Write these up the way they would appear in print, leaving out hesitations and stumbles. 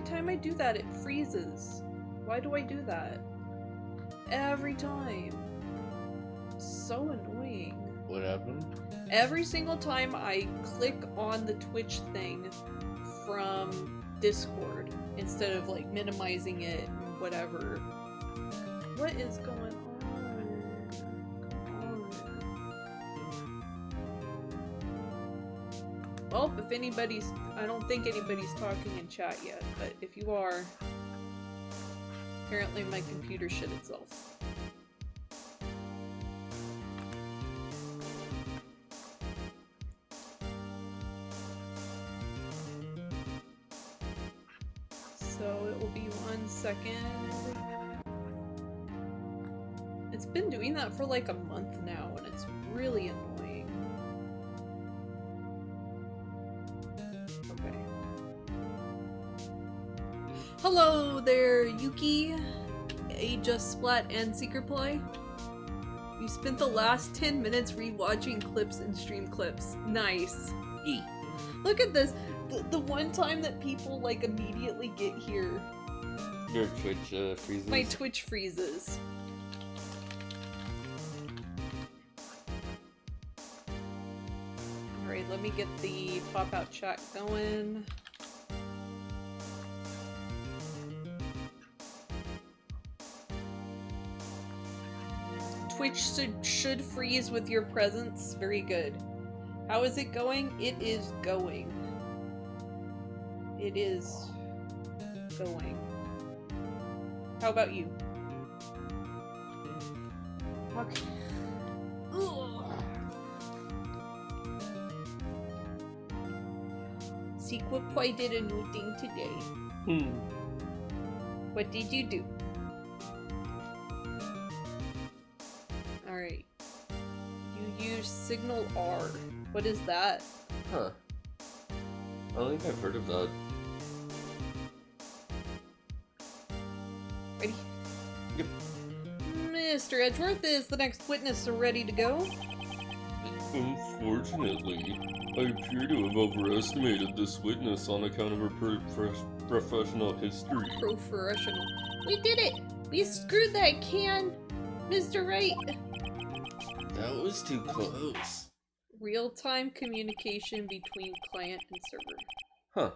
time I do that, it freezes. Why do I do that? Every time. So annoying. What happened? Every single time I click on the Twitch thing from Discord, instead of like minimizing it and whatever. What is going on? Well, if anybody's... I don't think anybody's talking in chat yet, but if you are... Apparently my computer shit itself. So it will be 1 second. It's been doing that for like a month now, and it's really annoying. Okay. Hello there, Yuki, Just Splat, and Secret Play. You spent the last 10 minutes rewatching clips and stream clips. Nice. Look at this. The one time that people like immediately get here. Your Twitch freezes? My Twitch freezes. Alright, let me get the pop-out chat going. Twitch should freeze with your presence. Very good. How is it going? It is going. It is going. How about you? Okay. Ugh. Secret Boy did a new thing today. What did you do? Alright. You use Signal R. What is that? Huh. I don't think I've heard of that. Ready? Yep. Mr. Edgeworth, is the next witness ready to go? Unfortunately, I appear to have overestimated this witness on account of her professional history. Professional. We did it! We screwed that can, Mr. Wright! That was too close. Real-time communication between client and server. Huh.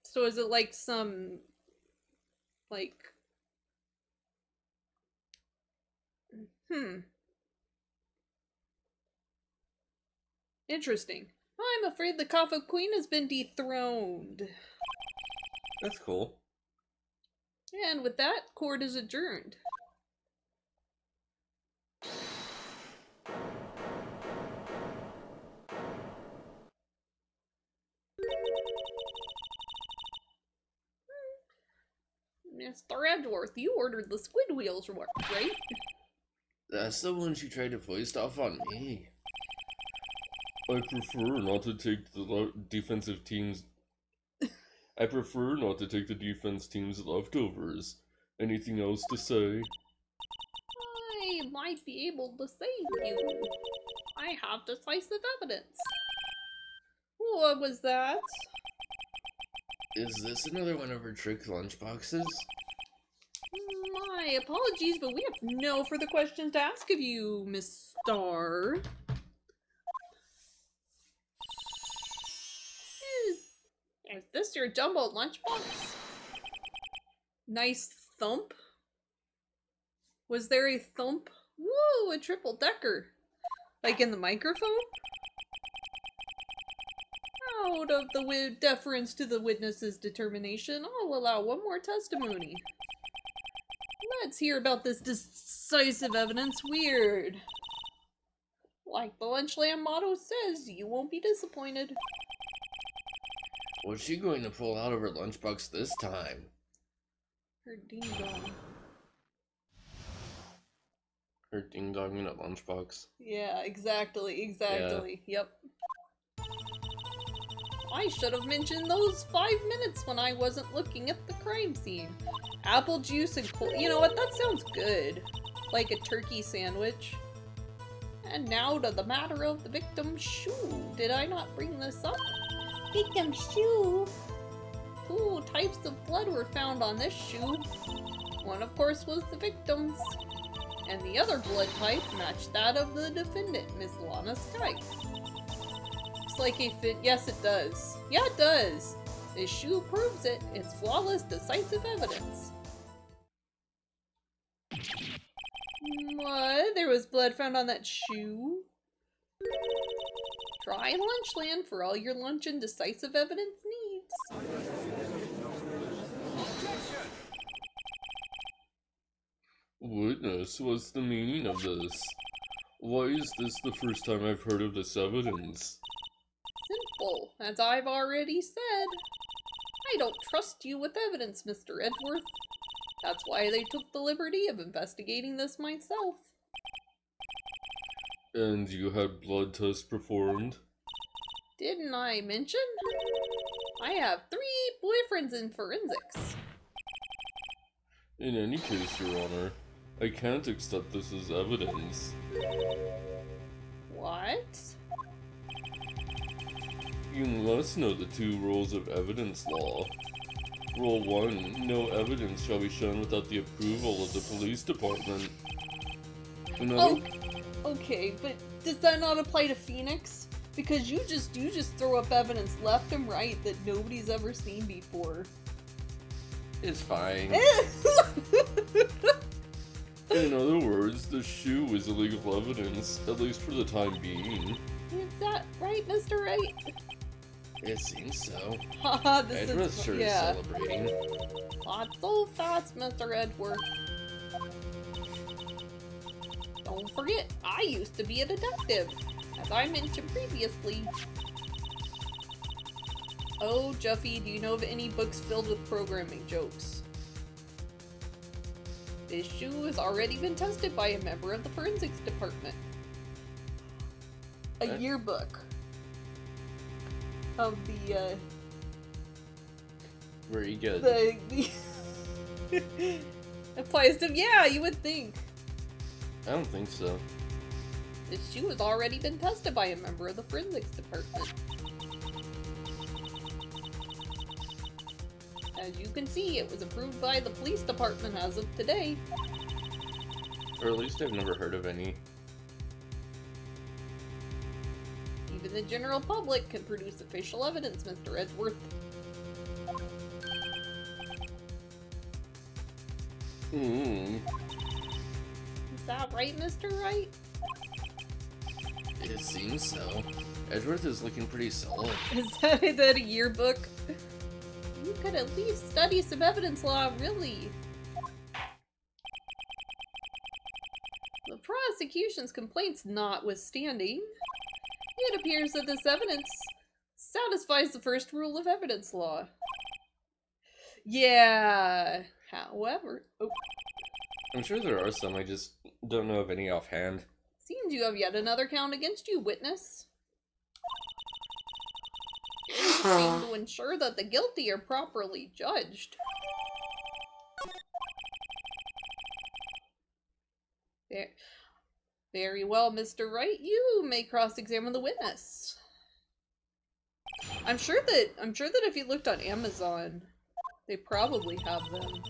So is it like some... like... Interesting. I'm afraid the Kaffa Queen has been dethroned. That's cool. And with that, court is adjourned. Mr. Edgeworth, you ordered the squid wheels, right? That's the one she tried to foist off on me. I prefer not to take the defensive team's... I prefer not to take the defense team's leftovers. Anything else to say? I might be able to save you. I have decisive evidence. What was that? Is this another one of her trick lunchboxes? My apologies, but we have no further questions to ask of you, Miss Star. Is this your jumbo lunchbox? Nice thump. Was there a thump? Woo, a triple decker. Like in the microphone? Out of the deference to the witness's determination, I'll allow one more testimony. Let's hear about this decisive evidence. Weird. Like the Lunchland motto says, you won't be disappointed. What's she going to pull out of her lunchbox this time? Her ding-dong. Her ding-dong in a lunchbox. Yeah, exactly. Yep. I should have mentioned those 5 minutes when I wasn't looking at the crime scene. Apple juice and you know what? That sounds good. Like a turkey sandwich. And now to the matter of the victim's shoe. Did I not bring this up? Victim's shoe? 2 types of blood were found on this shoe. One, of course, was the victim's, and the other blood type matched that of the defendant, Miss Lana Sky. Looks like a fit. Yes, it does. Yeah, it does. This shoe proves it. It's flawless, decisive evidence. What? There was blood found on that shoe? Try Lunchland for all your lunch and decisive evidence needs. Witness, what's the meaning of this? Why is this the first time I've heard of this evidence? Simple. As I've already said, I don't trust you with evidence, Mr. Edgeworth. That's why they took the liberty of investigating this myself. And you had blood tests performed? Didn't I mention? I have 3 boyfriends in forensics. In any case, Your Honor, I can't accept this as evidence. What? You must know the 2 rules of evidence law. Rule 1, no evidence shall be shown without the approval of the police department. Another... Okay, but does that not apply to Phoenix? Because you just throw up evidence left and right that nobody's ever seen before. It's fine. In other words, the shoe is illegal evidence, at least for the time being. Is that right, Mr. Wright? It seems so. Haha, this Edgeworth is... sure yeah. is celebrating. Not so fast, Mr. Edgeworth. Don't forget, I used to be a detective, as I mentioned previously. Oh, Juffy, do you know of any books filled with programming jokes? This shoe has already been tested by a member of the forensics department. A yearbook of the, Very good. the applies to, yeah, you would think. I don't think so. This shoe has already been tested by a member of the forensics department. As you can see, it was approved by the police department as of today. Or at least I've never heard of any. Even the general public can produce official evidence, Mr. Edgeworth. Is that right, Mr. Wright? It seems so. Edgeworth is looking pretty solid. Is that a yearbook? You could at least study some evidence law, really. The prosecution's complaints notwithstanding, it appears that this evidence satisfies the first rule of evidence law. Yeah, however... Oh. I'm sure there are some, I just don't know of any offhand. Seems you have yet another count against you, witness. Interesting to ensure that the guilty are properly judged. Very well, Mr. Wright. You may cross-examine the witness. I'm sure that if you looked on Amazon, they probably have them.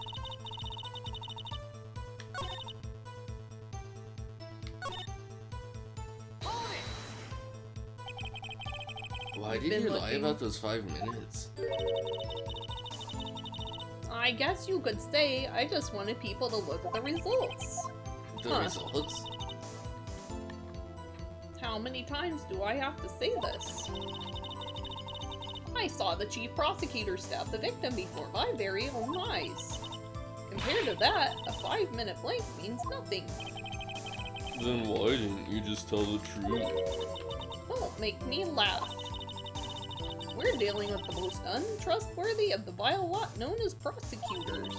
Why did you lie about those 5 minutes? I guess you could say I just wanted people to look at the results. The results? How many times do I have to say this? I saw the chief prosecutor stab the victim before my very own eyes. Compared to that, a 5-minute blank means nothing. Then why didn't you just tell the truth? Don't make me laugh. We're dealing with the most untrustworthy of the vile lot known as prosecutors.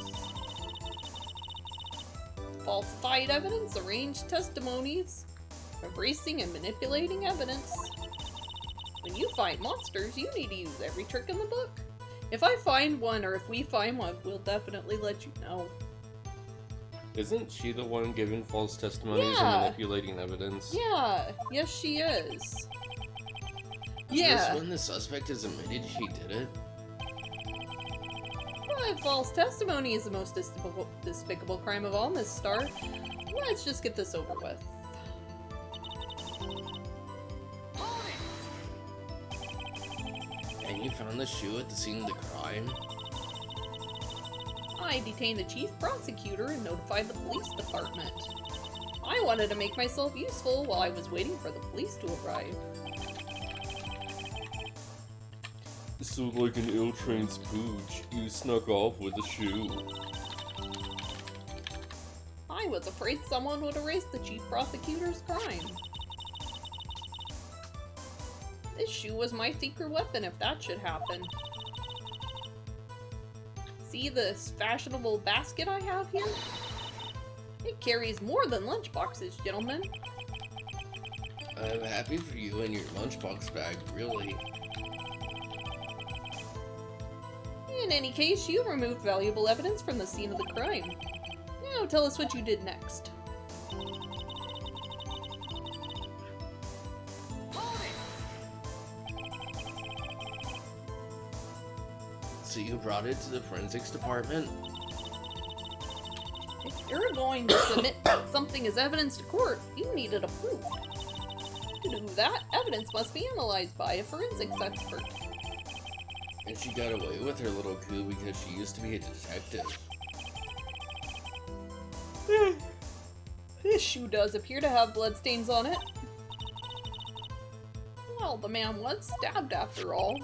Falsified evidence, arranged testimonies, erasing and manipulating evidence. When you find monsters, you need to use every trick in the book. If I find one, or if we find one, we'll definitely let you know. Isn't she the one giving false testimonies and manipulating evidence? Yeah, yes she is. Yeah. This when the suspect has admitted she did it? Well, false testimony is the most despicable crime of all, Miss Starr. Let's just get this over with. And you found the shoe at the scene of the crime? I detained the chief prosecutor and notified the police department. I wanted to make myself useful while I was waiting for the police to arrive. So like an ill-trained spooge, you snuck off with a shoe. I was afraid someone would erase the chief prosecutor's crime. This shoe was my secret weapon if that should happen. See this fashionable basket I have here? It carries more than lunchboxes, gentlemen. I'm happy for you and your lunchbox bag, really. In any case, you removed valuable evidence from the scene of the crime. Now tell us what you did next. So you brought it to the forensics department? If you're going to submit something as evidence to court, you need it approved. To do that, evidence must be analyzed by a forensics expert. And she got away with her little coup because she used to be a detective. This shoe does appear to have bloodstains on it. Well, the man was stabbed after all.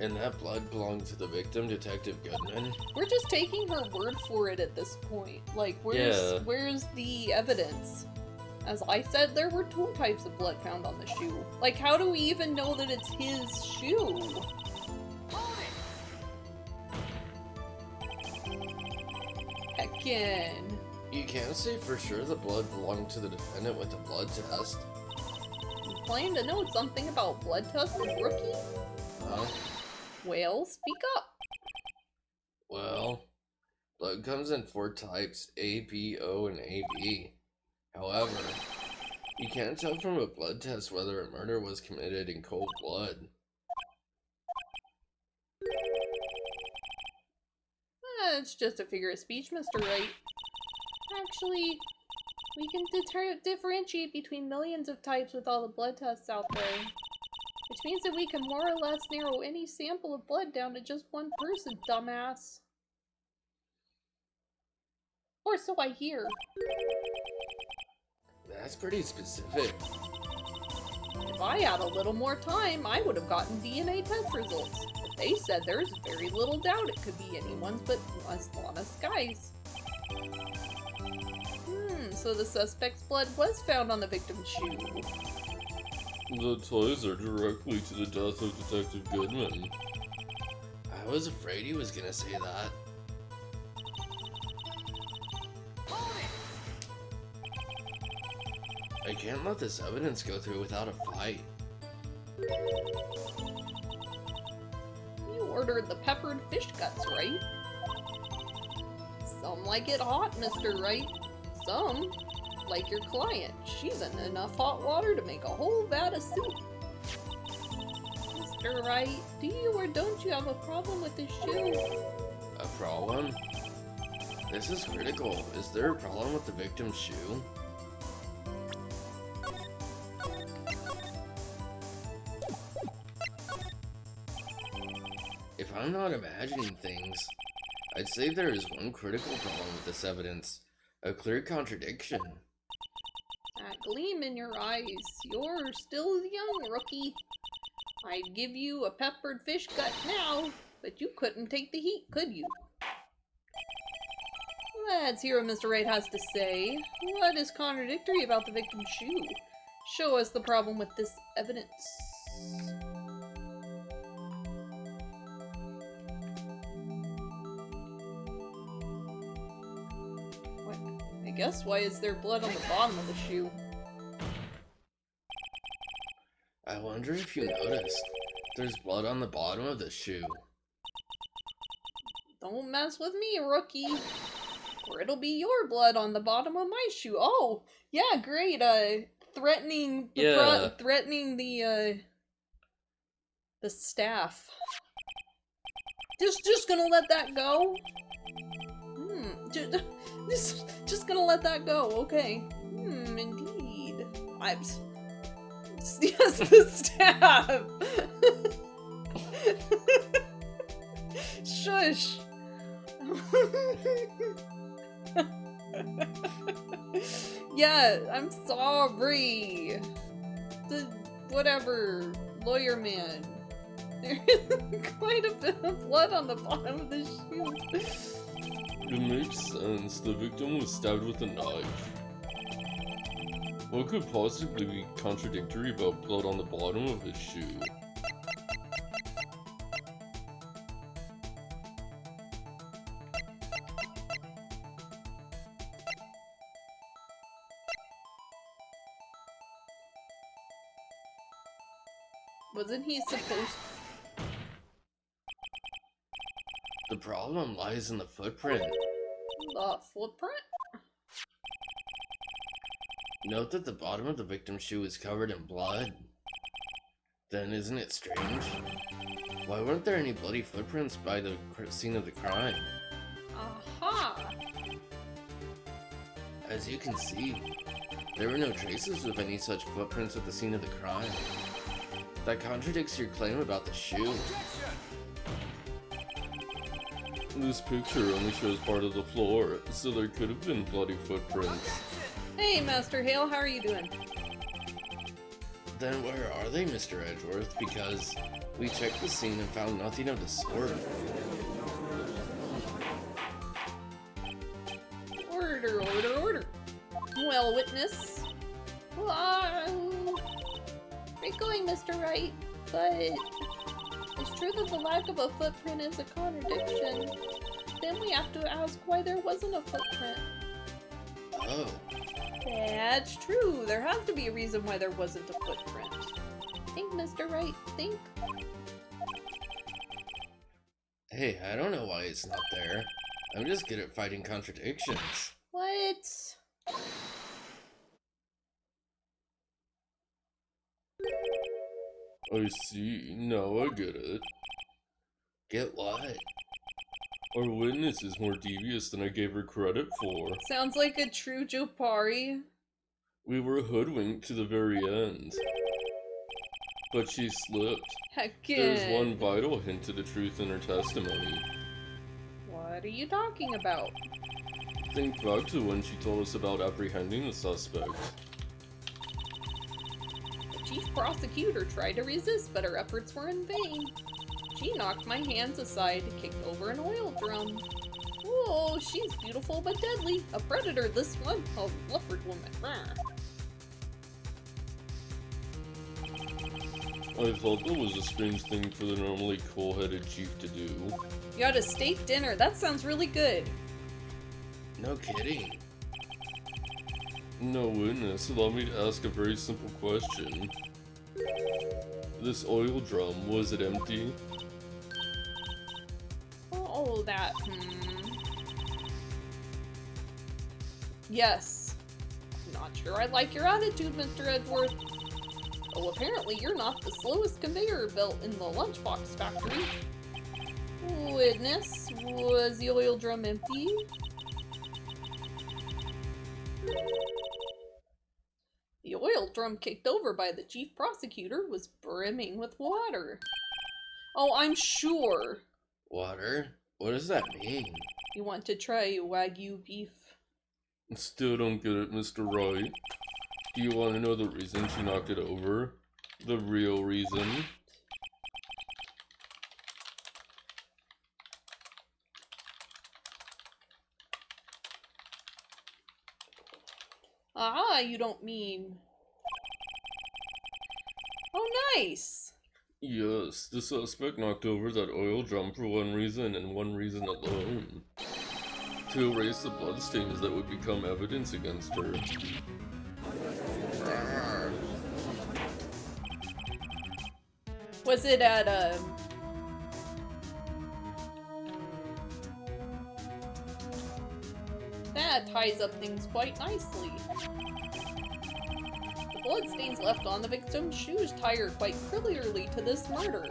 And that blood belonged to the victim, Detective Goodman? We're just taking her word for it at this point. Like, where's the evidence? As I said, there were 2 types of blood found on the shoe. Like, how do we even know that it's his shoe? Again. You can't say for sure the blood belonged to the defendant with the blood test. You claim to know something about blood tests, rookie? Huh? Well, speak up. Well, blood comes in 4 types, A, B, O, and AB. However, you can't tell from a blood test whether a murder was committed in cold blood. It's just a figure of speech, Mr. Wright. Actually, we can differentiate between millions of types with all the blood tests out there. Which means that we can more or less narrow any sample of blood down to just one person, dumbass. Or so I hear. That's pretty specific. If I had a little more time, I would have gotten DNA test results. But they said there's very little doubt it could be anyone's but Lana Sky's. So the suspect's blood was found on the victim's shoe. The ties are directly to the death of Detective Goodman. I was afraid he was gonna say that. I can't let this evidence go through without a fight. You ordered the peppered fish guts, right? Some like it hot, Mr. Wright. Some, like your client, she's in enough hot water to make a whole vat of soup. Mr. Wright, do you or don't you have a problem with this shoe? A problem? This is critical. Is there a problem with the victim's shoe? If I'm not imagining things, I'd say there is one critical problem with this evidence. A clear contradiction. That gleam in your eyes. You're still young, rookie. I'd give you a peppered fish gut now, but you couldn't take the heat, could you? Let's hear what Mr. Wright has to say. What is contradictory about the victim's shoe? Show us the problem with this evidence. What? I guess why is there blood on the bottom of the shoe? I wonder if you noticed. There's blood on the bottom of the shoe. Don't mess with me, rookie. Or it'll be your blood on the bottom of my shoe. Oh, yeah, great. threatening the Yeah. threatening the staff. Just gonna let that go? Just gonna let that go, okay. Indeed. Yes, the staff! Shush! Yeah, I'm sorry. Whatever, lawyer man. There is quite a bit of blood on the bottom of the shoe. It makes sense. The victim was stabbed with a knife. What could possibly be contradictory about blood on the bottom of his shoe? Wasn't he supposed? The problem lies in the footprint. The footprint? Note that the bottom of the victim's shoe is covered in blood. Then isn't it strange? Why weren't there any bloody footprints by the scene of the crime? Aha! As you can see, there were no traces of any such footprints at the scene of the crime. That contradicts your claim about the shoe. This picture only shows part of the floor, so there could have been bloody footprints. Hey, Master Hale, how are you doing? Then where are they, Mr. Edgeworth? Because we checked the scene and found nothing of the sort. Order. Well, witness. Great going, Mr. Wright, but it's true that the lack of a footprint is a contradiction. Then we have to ask why there wasn't a footprint. Oh. That's true. There has to be a reason why there wasn't a footprint. Think, Mr. Wright, think. Hey, I don't know why it's not there. I'm just good at fighting contradictions. What? I see. Now I get it. Get what? Our witness is more devious than I gave her credit for. Sounds like a true Jopari. We were hoodwinked to the very end. But she slipped. Heckin'. There's one vital hint to the truth in her testimony. What are you talking about? Think back to when she told us about apprehending the suspect. The chief prosecutor tried to resist, but her efforts were in vain. She knocked my hands aside, kicked over an oil drum. Oh, she's beautiful but deadly. A predator, this one. A leopard woman. Rawr. I thought that was a strange thing for the normally cool-headed chief to do. You got a steak dinner. That sounds really good. No kidding. No witness, allow me to ask a very simple question. This oil drum, was it empty? Oh, that, Yes. Not sure I like your attitude, Mr. Edgeworth. Oh, apparently you're not the slowest conveyor belt in the lunchbox factory. Witness, was the oil drum empty? The oil drum kicked over by the chief prosecutor was brimming with water. Oh, I'm sure. Water? What does that mean? You want to try Wagyu beef? Still don't get it, Mr. Wright. Do you want to know the reason she knocked it over? The real reason? Ah, you don't mean... Oh, nice! Yes, the suspect knocked over that oil drum for one reason and one reason alone. To erase the bloodstains that would become evidence against her. Was it at, That ties up things quite nicely. The bloodstains left on the victim's shoes tie her quite clearly to this murder.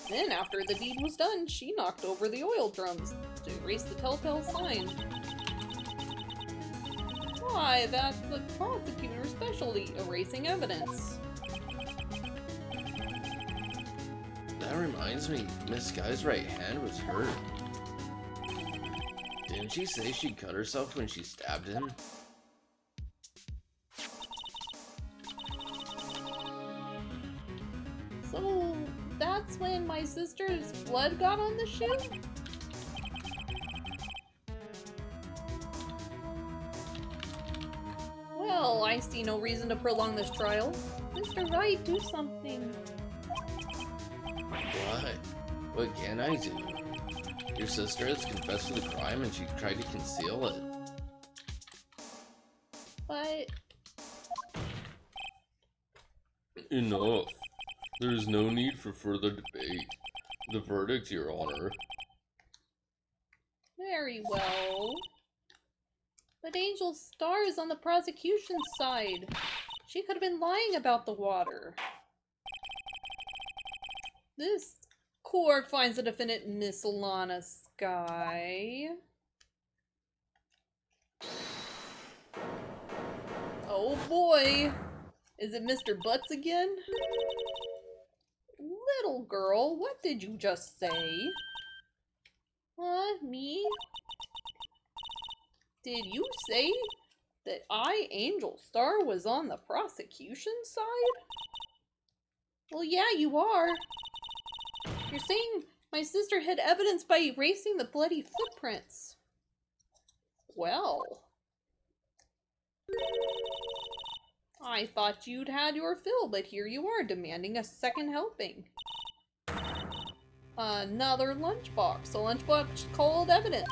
Then, after the deed was done, she knocked over the oil drums to erase the telltale sign. Why, that's the prosecutor's specialty, erasing evidence. That reminds me, Miss Guy's right hand was hurt. Didn't she say she cut herself when she stabbed him? So, that's when my sister's blood got on the shoe? Well, I see no reason to prolong this trial. Mr. Wright, do something. What? What can I do? Your sister has confessed to the crime and she tried to conceal it. But... Enough. There is no need for further debate. The verdict, Your Honor. very well. But Angel Star is on the prosecution's side. She could have been lying about the water. This court finds the defendant Miss Alana Sky. Oh boy! Is it Mr. Butts again? Little girl, what did you just say? Me? Did you say that I, Angel Star, was on the prosecution's side? Well, yeah, you are. You're saying my sister hid evidence by erasing the bloody footprints. Well. I thought you'd had your fill, but here you are, demanding a second helping. Another lunchbox. A lunchbox called evidence.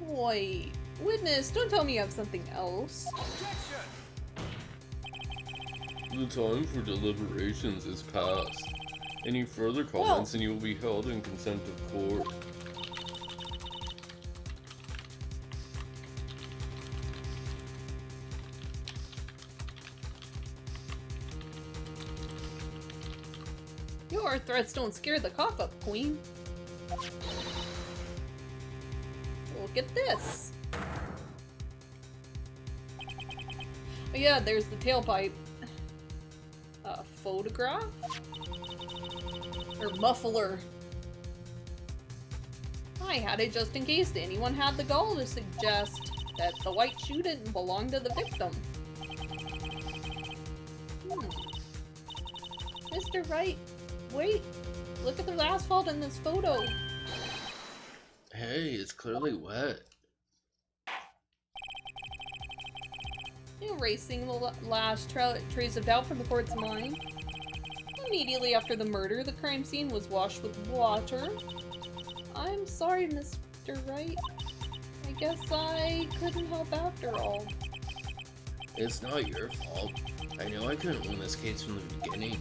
Wait. Witness, don't tell me you have something else. The time for deliberations is past. Any further comments and you will be held in contempt of court. Your threats don't scare the cough up, Queen. Look at this. Oh yeah, there's the tailpipe. A photograph? Or muffler. I had it just in case anyone had the gall to suggest that the white shoe didn't belong to the victim. Mr. Wright, wait. Look at the asphalt in this photo. Hey, it's clearly wet. Erasing the last trace of doubt from the court's mind. Immediately after the murder, the crime scene was washed with water. I'm sorry, Mr. Wright. I guess I couldn't help after all. It's not your fault. I know I couldn't win this case from the beginning.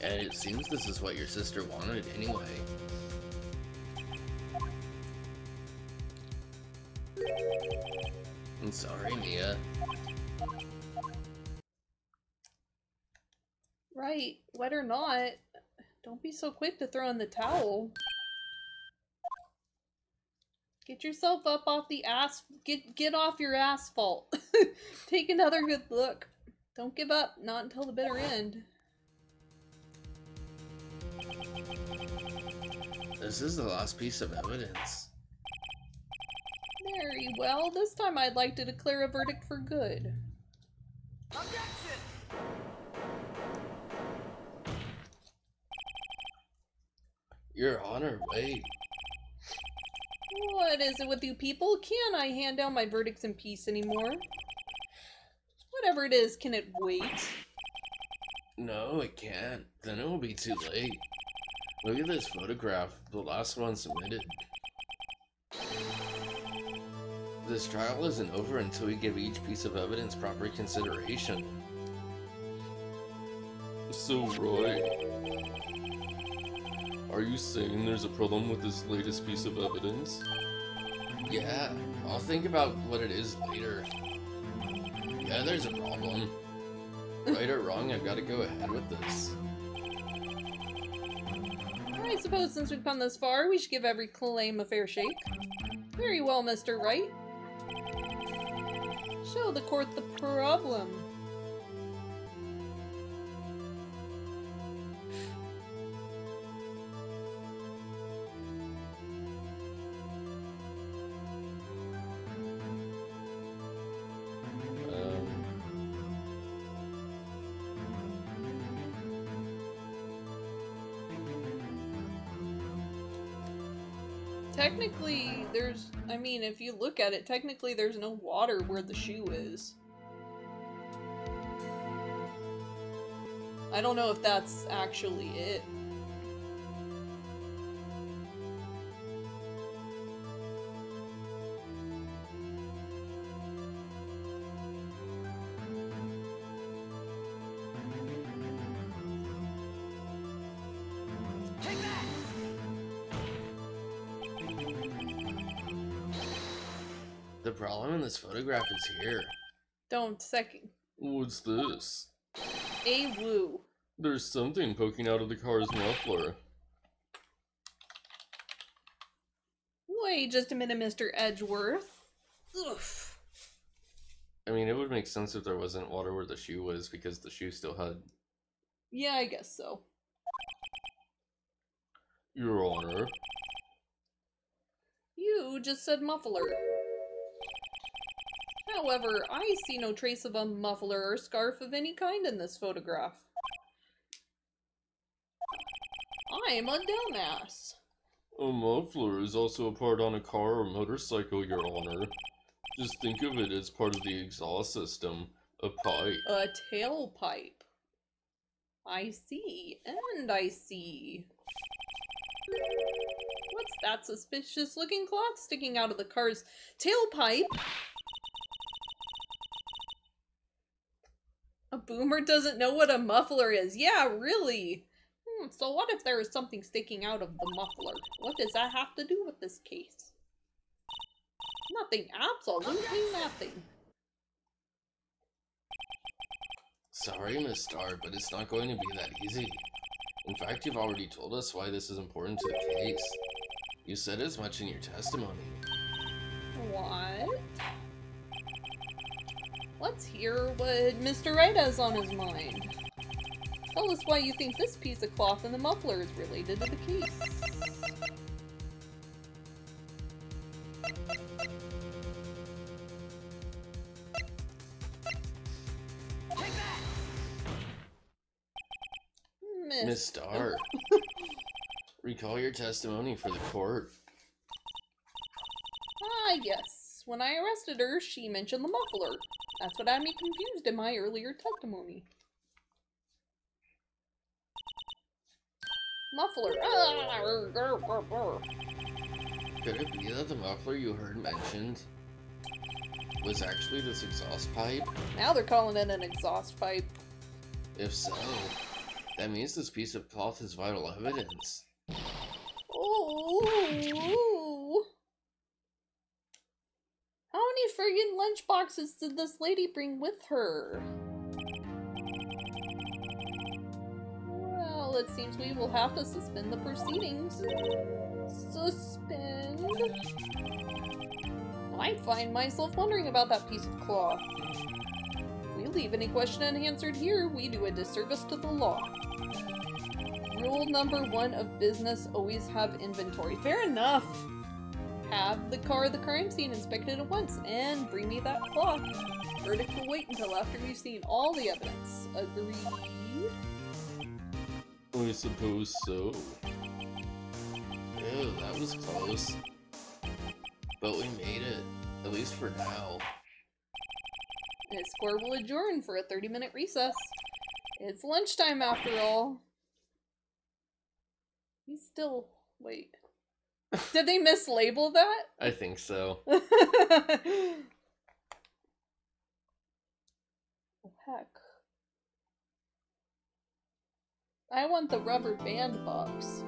And it seems this is what your sister wanted anyway. I'm sorry, Mia. Right, wet or not, don't be so quick to throw in the towel. Get yourself up off the get off your asphalt. Take another good look. Don't give up, not until the bitter end. This is the last piece of evidence. Very well, this time I'd like to declare a verdict for good. Objection! Your Honor, wait. What is it with you people? Can't I hand down my verdicts in peace anymore? Whatever it is, can it wait? No, it can't. Then it will be too late. Look at this photograph, the last one submitted. This trial isn't over until we give each piece of evidence proper consideration. So, Roy, are you saying there's a problem with this latest piece of evidence? Yeah, I'll think about what it is later. Yeah, there's a problem. Right or wrong, I've got to go ahead with this. I suppose since we've come this far, we should give every claim a fair shake. Very well, Mr. Wright. Show the court the problem. Technically, I mean, if you look at it, technically there's no water where the shoe is. I don't know if that's actually it. Take that! The problem in this photograph is here. Don't second. What's this? A woo. There's something poking out of the car's muffler. Wait just a minute, Mr. Edgeworth. Oof. I mean, it would make sense if there wasn't water where the shoe was, because the shoe still had... Yeah, I guess so. Your Honor. You just said muffler. However, I see no trace of a muffler or scarf of any kind in this photograph. I'm a dumbass. A muffler is also a part on a car or motorcycle, Your Honor. Just think of it as part of the exhaust system. A pipe. A tailpipe. I see, and I see. What's that suspicious looking cloth sticking out of the car's tailpipe? A boomer doesn't know what a muffler is. Yeah, really. So what if there is something sticking out of the muffler? What does that have to do with this case? Nothing. Absolutely nothing. Sorry, Miss Star, but it's not going to be that easy. In fact, you've already told us why this is important to the case. You said as much in your testimony. What? Let's hear what Mr. Wright has on his mind. Tell us why you think this piece of cloth in the muffler is related to the case. Take that! Miss Star, recall your testimony for the court. Ah, yes. When I arrested her, she mentioned the muffler. That's what had me confused in my earlier testimony. Muffler. Could it be that the muffler you heard mentioned was actually this exhaust pipe? Now they're calling it an exhaust pipe. If so, that means this piece of cloth is vital evidence. Oh. How many friggin' lunch boxes did this lady bring with her? Well, it seems we will have to suspend the proceedings. Suspend? I find myself wondering about that piece of cloth. If we leave any question unanswered here, we do a disservice to the law. Rule number 1 of business, always have inventory. Fair enough. Have the crime scene inspected at once, and bring me that cloth. Verdict will wait until after you've seen all the evidence. Agreed? I suppose so. Ew, that was close. But we made it, at least for now. This court will adjourn for a 30-minute recess. It's lunchtime after all. He's still... wait. Did they mislabel that? I think so. Oh, heck. I want the rubber band box.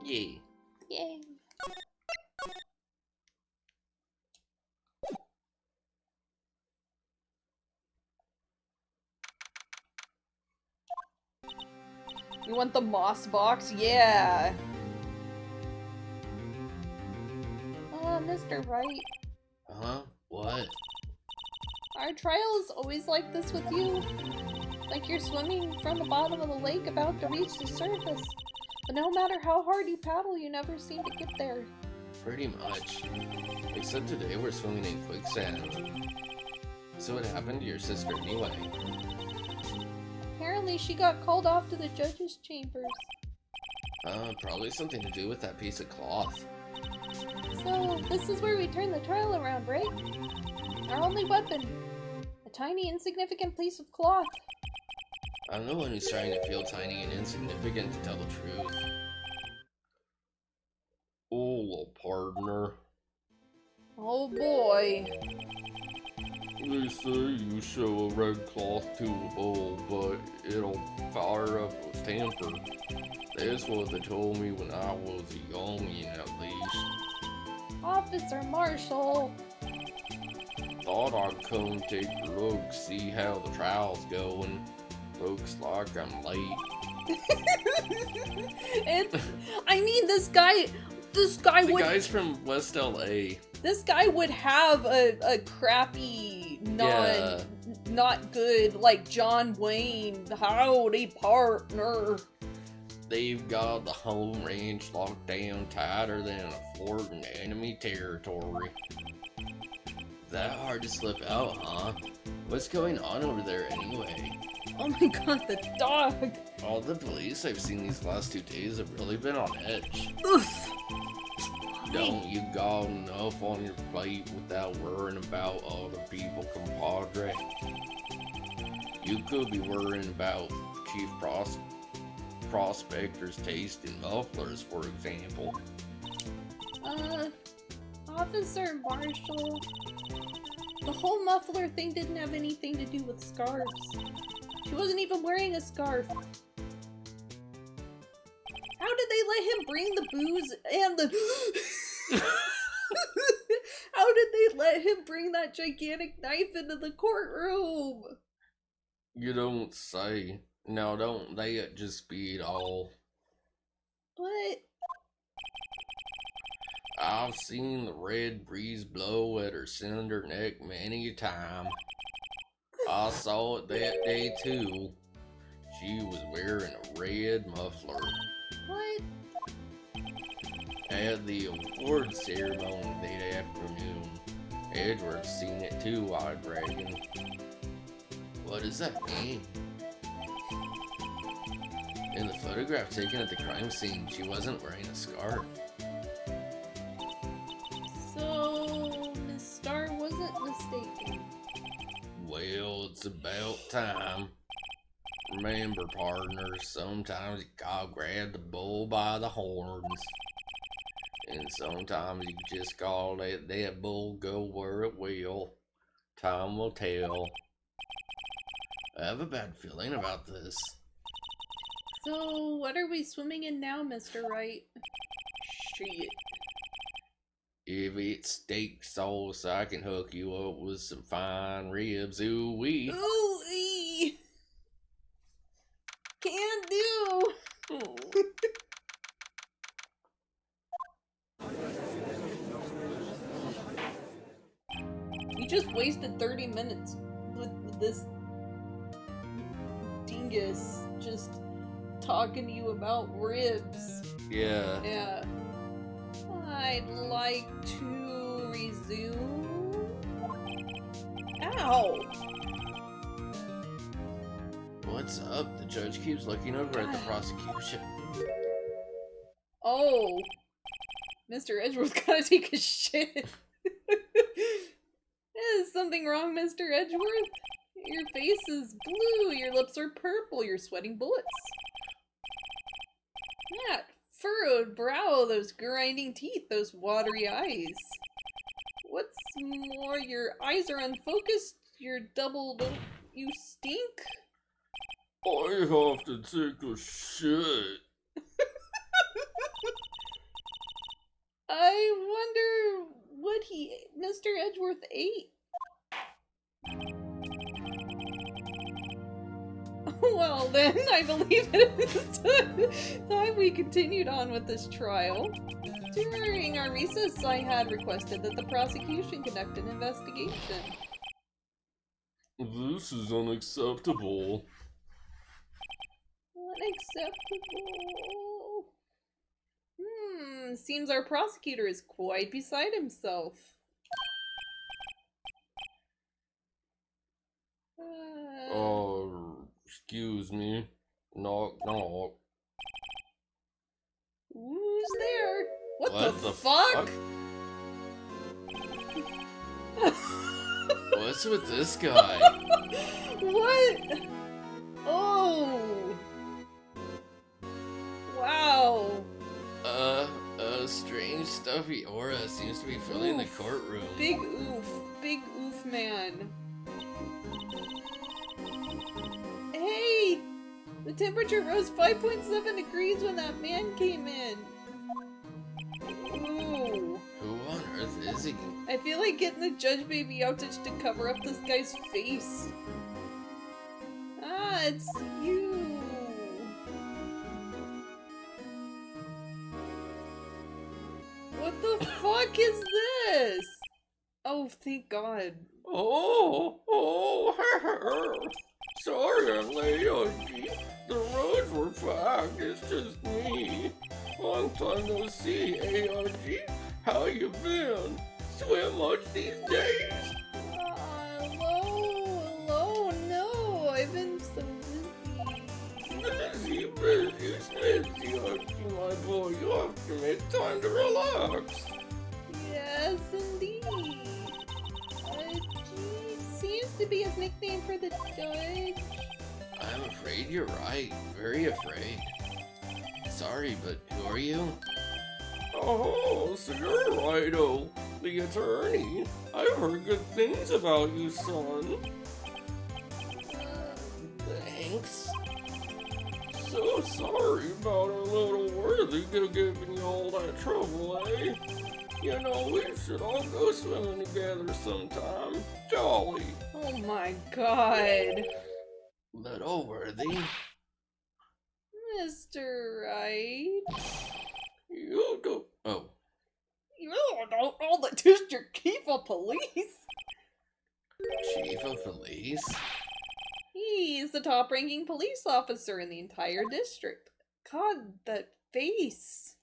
Yay. Yay. You want the moss box? Yeah. Mr. Wright. Huh? What? Our trial is always like this with you. Like you're swimming from the bottom of the lake about to reach the surface. But no matter how hard you paddle, you never seem to get there. Pretty much. Except today we're swimming in quicksand. So what happened to your sister anyway? Apparently she got called off to the judge's chambers. Probably something to do with that piece of cloth. So, this is where we turn the trial around, right? Our only weapon. A tiny, insignificant piece of cloth. I'm the one who's trying to feel tiny and insignificant, to tell the truth. Oh, partner. Oh boy. They say you show a red cloth to a bull, but it'll fire up a temper. That's what they told me when I was a youngin', at least. Officer Marshall. Thought I'd come take a look, see how the trial's going. Looks like I'm late. I mean, this guy The would, guy's from West LA. this guy would have a crappy, Yeah. not good, like John Wayne, howdy partner. They've got the home range locked down tighter than a fort in enemy territory. That hard to slip out, huh? What's going on over there anyway? Oh my god, the dog. All the police I've seen these last 2 days have really been on edge. Oof. Don't you got enough on your plate without worrying about other people, compadre? You could be worrying about Chief Prospector's taste in mufflers, for example. Officer Marshall. The whole muffler thing didn't have anything to do with scarves. She wasn't even wearing a scarf. How did they let him bring the booze and the... How did they let him bring that gigantic knife into the courtroom? You don't say. Now don't that just be it all? What? I've seen the red breeze blow at her cinder neck many a time. I saw it that day too. She was wearing a red muffler. What? At the award ceremony that afternoon. Edward seen it too, I'd reckon. What does that mean? In the photograph taken at the crime scene, she wasn't wearing a scarf. So, Miss Starr wasn't mistaken. Well, it's about time. Remember, partner, sometimes you gotta grab the bull by the horns. And sometimes you just gotta let that bull go where it will. Time will tell. I have a bad feeling about this. So, what are we swimming in now, Mr. Wright? Shit. If it's steak sauce, I can hook you up with some fine ribs. Ooh-wee. Ooh-ee. Can do. You just wasted 30 minutes with this dingus just talking to you about ribs. Yeah. Yeah. I'd like to resume. Ow! What's up? The judge keeps looking over at the prosecution. Oh! Mr. Edgeworth gotta take a shit. Is something wrong, Mr. Edgeworth? Your face is blue, your lips are purple, you're sweating bullets. That furrowed brow, those grinding teeth, those watery eyes. What's more, your eyes are unfocused, you're doubled, you stink? I have to take a shit. I wonder what Mr. Edgeworth ate. Well, then, I believe it is time we continued on with this trial. During our recess, I had requested that the prosecution conduct an investigation. This is unacceptable. Unacceptable. Seems our prosecutor is quite beside himself. Excuse me. Knock, knock. Who's there? What the fuck? fuck? What's with this guy? What? Oh. Wow. Strange stuffy aura seems to be filling the courtroom. Big oof, man. Hey! The temperature rose 5.7 degrees when that man came in. Ooh. Who on earth is he? I feel like getting the judge baby out to cover up this guy's face. Ah, it's you. What the fuck is this? Oh, thank God. Sorry I'm late, Yogi. The roads were packed, it's just me. Long time no see, ARG. How you been? Swim much these days? Hello, no, I've been so busy. Busy, snitsy, Archie, my boy. You have to make time to relax. Yes, indeed. Gee, seems to be his nickname for the judge. I'm afraid you're right. Very afraid. Sorry, but who are you? Oh, so you're Righto, the attorney. I've heard good things about you, son. Thanks. So sorry about our little Worthy giving you all that trouble, eh? You know, we should all go swimming together sometime. Jolly. Oh my God. Little Worthy. Mr. Wright. You don't... Oh. You don't know the district chief of police. Chief of police? He's the top-ranking police officer in the entire district. God, that face.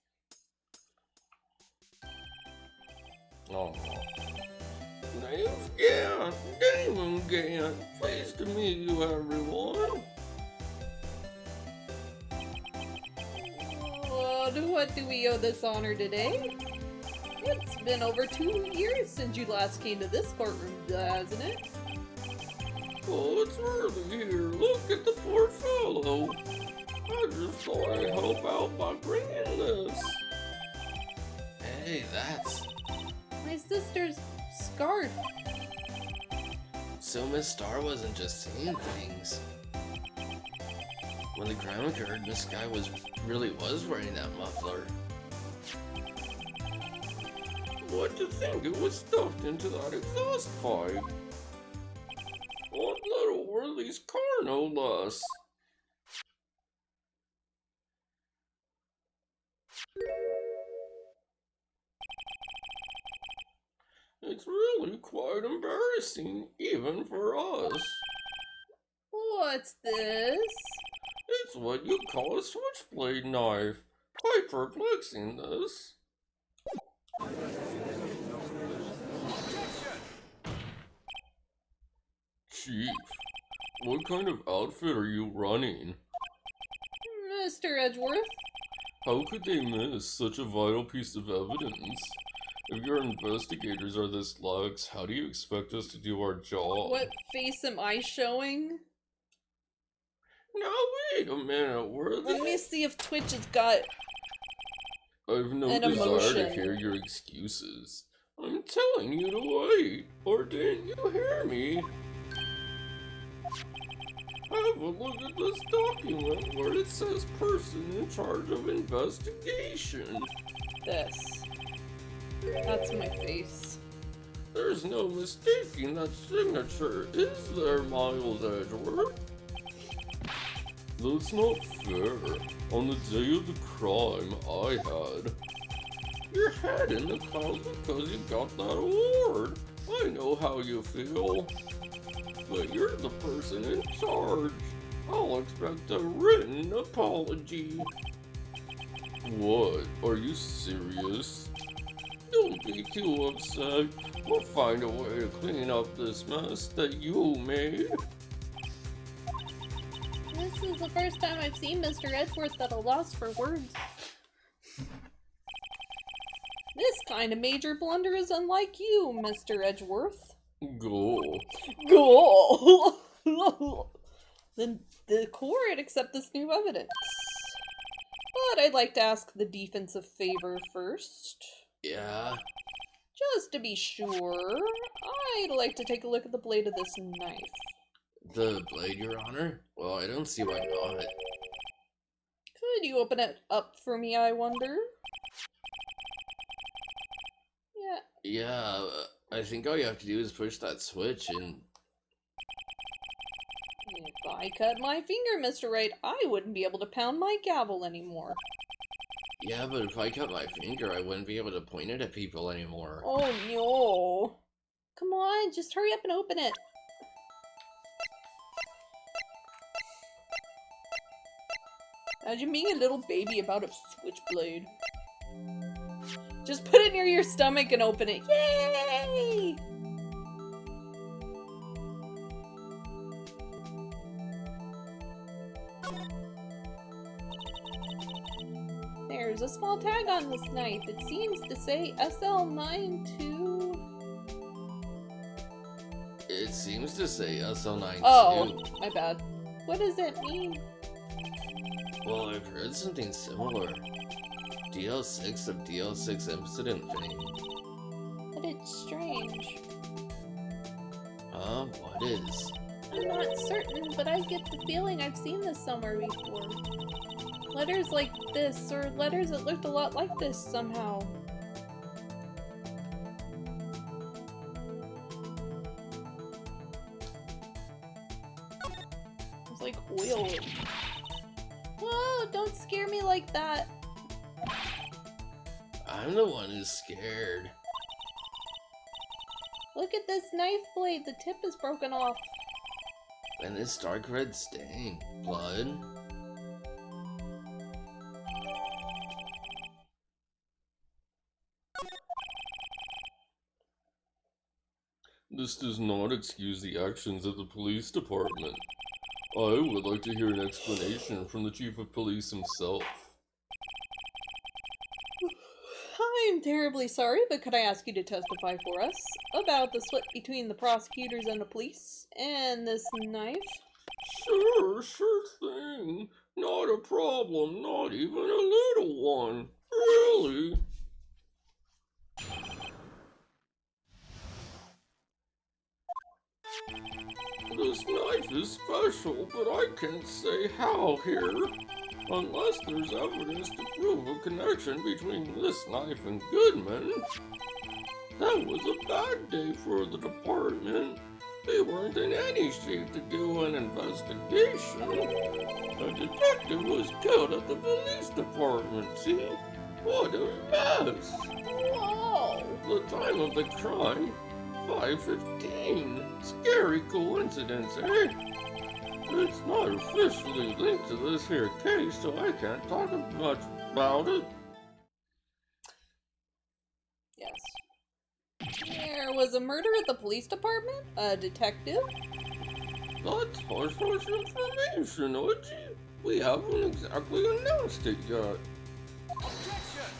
Oh. Name's Gant. Damon Gant. Pleased to meet you, everyone. What do we owe this honor today? It's been over 2 years since you last came to this courtroom, hasn't it? Oh, it's Worthy here. Look at the poor fellow. I just thought I'd help out by bringing this. Hey, that's... My sister's scarf. So Miss Star wasn't just saying things. When the crime occurred, this guy really was wearing that muffler. What do you think? It was stuffed into that exhaust pipe. What little Worthy's car, no less. It's really quite embarrassing, even for us. What's this? It's what you call a switchblade knife. Quite perplexing, this. Chief, what kind of outfit are you running? Mr. Edgeworth? How could they miss such a vital piece of evidence? If your investigators are this lax, how do you expect us to do our job? What face am I showing? Now wait a minute, Worthy. Let me see if Twitch has got I've no an desire emotion. to hear your excuses. I'm telling you to wait, or didn't you hear me? Have a look at this document where it says person in charge of investigation. this. That's my face. There's no mistaking that signature, is there, Miles Edgeworth? That's not fair. On the day of the crime, I had your head in the clouds because you got that award. I know how you feel. But you're the person in charge. I'll expect a written apology. What? Are you serious? Don't be too upset. We'll find a way to clean up this mess that you made. This is the first time I've seen Mr. Edgeworth at a loss for words. This kind of major blunder is unlike you, Mr. Edgeworth. Go. Go! Then the court accept this new evidence. But I'd like to ask the defense a favor first. Yeah? Just to be sure, I'd like to take a look at the blade of this knife. The blade, Your Honor? Well, I don't see why not. Could you open it up for me, I wonder? Yeah, I think all you have to do is push that switch and... If I cut my finger, Mr. Wright, I wouldn't be able to pound my gavel anymore. Yeah, but if I cut my finger, I wouldn't be able to point it at people anymore. Oh no. Come on, just hurry up and open it. Imagine being a little baby about a switchblade. Just put it near your stomach and open it. Yay! There's a small tag on this knife. It seems to say SL92. It seems to say SL9 Oh, too. my bad. What does it mean? Well, I've heard something similar. DL6 of DL6 incident fame. But it's strange. What is? I'm not certain, but I get the feeling I've seen this somewhere before. Letters like this, or letters that looked a lot like this somehow. It's like oil. Whoa, don't scare me like that. I'm the one who's scared. Look at this knife blade, the tip is broken off. And this dark red stain. Blood? This does not excuse the actions of the police department. I would like to hear an explanation from the chief of police himself. I'm terribly sorry, but could I ask you to testify for us about the split between the prosecutors and the police and this knife? Sure thing. Not a problem, not even a little one. Really? This knife is special, but I can't say how here. Unless there's evidence to prove a connection between this knife and Goodman. That was a bad day for the department. They weren't in any shape to do an investigation. A detective was killed at the police department, see? What a mess! Whoa! The time of the crime, 5:15. Scary coincidence, eh? It's not officially linked to this here case, so I can't talk much about it. Yes. There was a murder at the police department? A detective? That's hush information, Archie. We haven't exactly announced it yet. Objection!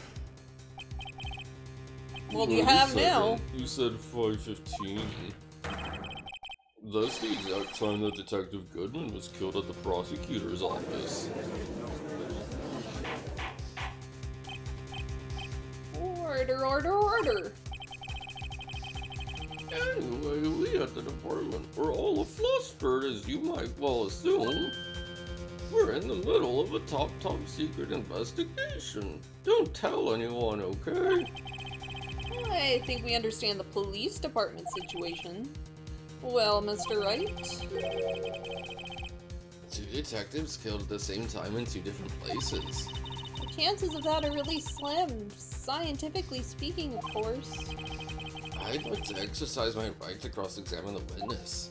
Well, you have now. You said 5:15. That's the exact time that Detective Goodman was killed at the prosecutor's office. Order. Anyway, we at the department were all flustered, as you might well assume. We're in the middle of a top secret investigation. Don't tell anyone, okay? I think we understand the police department situation. Well, Mr. Wright? Two detectives killed at the same time in two different places. The chances of that are really slim, scientifically speaking, of course. I'd like to exercise my right to cross-examine the witness.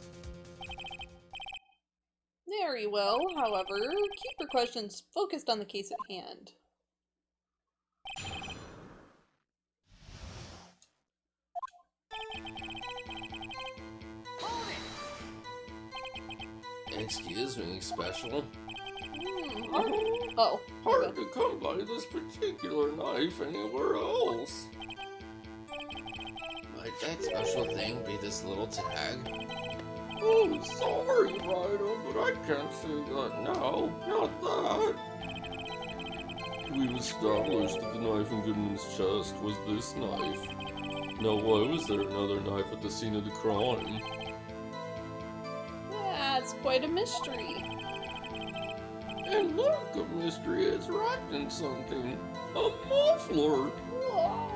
Very well, however, keep your questions focused on the case at hand. Excuse me, special. Oh. Hard to come by this particular knife anywhere else. Might that special thing be this little tag? Oh, sorry, Ryder, but I can't say that now. Not that. We've established that the knife in Goodman's chest was this knife. Now, why was there another knife at the scene of the crime? That's quite a mystery. And like a mystery, it's wrapped in something. A muffler! Whoa.